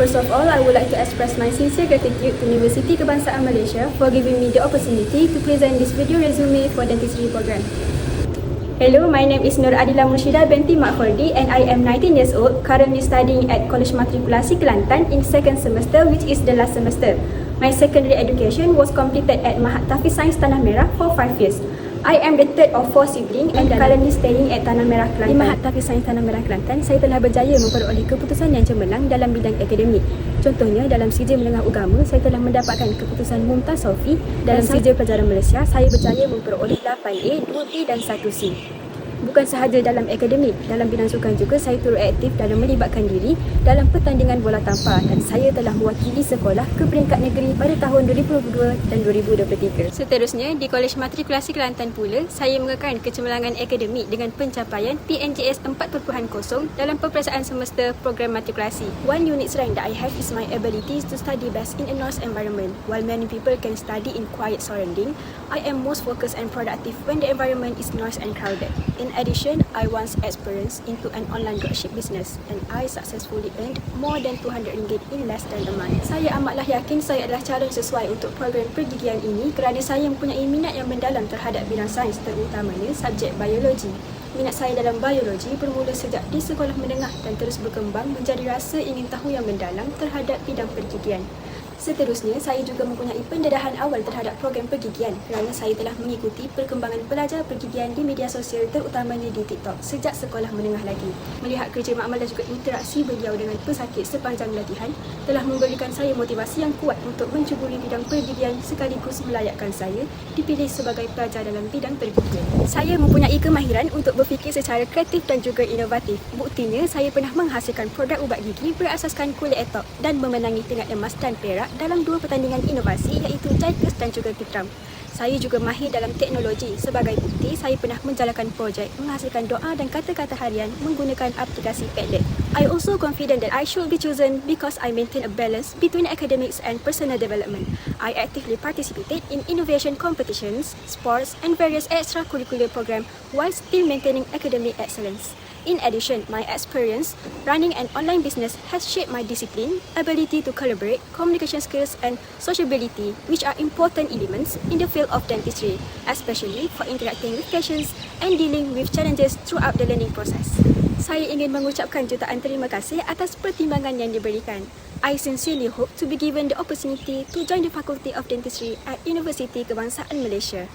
First of all, I would like to express my sincere gratitude to Universiti Kebangsaan Malaysia for giving me the opportunity to present this video resume for dentistry program. Hello, my name is Nur Adila Murshida binti Mak Khordi and I am 19 years old, currently studying at College Matrikulasi Kelantan in second semester, which is the last semester. My secondary education was completed at Mahat Tafiz Sains Tanah Merah for 5 years. I am the third of 4 siblings and currently staying at Tanah Merah, Kelantan. Di Mahat Tafiz Sains Tanah Merah, Kelantan, saya telah berjaya memperoleh keputusan yang cemerlang dalam bidang akademik. Contohnya, dalam sijil menengah agama, saya telah mendapatkan keputusan Mumtaz Sofi. Dalam sijil pelajaran Malaysia, saya berjaya memperoleh 8A, 2B dan 1C. Bukan sahaja dalam akademik, dalam bidang sukan juga saya turut aktif dalam melibatkan diri dalam pertandingan bola tampar dan saya telah mewakili sekolah ke peringkat negeri pada tahun 2022 dan 2023. Seterusnya, di Kolej Matrikulasi Kelantan pula, saya mengekalkan kecemerlangan akademik dengan pencapaian PNJS 4.0 dalam peperiksaan semester program matrikulasi. One unique strength that I have is my ability to study best in a noise environment. While many people can study in quiet surrounding, I am most focused and productive when the environment is noisy and crowded. In addition, I once experienced into an online dropship business and I successfully earned more than RM200 in less than a month. Saya amatlah yakin saya adalah calon sesuai untuk program pergigian ini kerana saya mempunyai minat yang mendalam terhadap bidang sains, terutamanya subjek biologi. Minat saya dalam biologi bermula sejak di sekolah menengah dan terus berkembang menjadi rasa ingin tahu yang mendalam terhadap bidang pergigian. Seterusnya, saya juga mempunyai pendedahan awal terhadap program pergigian kerana saya telah mengikuti perkembangan pelajar pergigian di media sosial terutamanya di TikTok sejak sekolah menengah lagi. Melihat kerja makmal dan juga interaksi beliau dengan pesakit sepanjang latihan telah memberikan saya motivasi yang kuat untuk mencuburi bidang pergigian sekaligus melayakkan saya dipilih sebagai pelajar dalam bidang pergigian. Saya mempunyai kemahiran untuk berfikir secara kreatif dan juga inovatif. Buktinya, saya pernah menghasilkan produk ubat gigi berasaskan kulit etok dan memenangi tingkat emas dan perak dalam 2 pertandingan inovasi iaitu JICAS dan juga Fitram. Saya juga mahir dalam teknologi. Sebagai bukti, saya pernah menjalankan projek menghasilkan doa dan kata-kata harian menggunakan aplikasi Padlet. I also confident that I should be chosen because I maintain a balance between academics and personal development. I actively participated in innovation competitions, sports and various extracurricular programs while still maintaining academic excellence. In addition, my experience running an online business has shaped my discipline, ability to collaborate, communication skills and sociability, which are important elements in the field of dentistry, especially for interacting with patients and dealing with challenges throughout the learning process. Saya ingin mengucapkan jutaan terima kasih atas pertimbangan yang diberikan. I sincerely hope to be given the opportunity to join the Faculty of Dentistry at Universiti Kebangsaan Malaysia.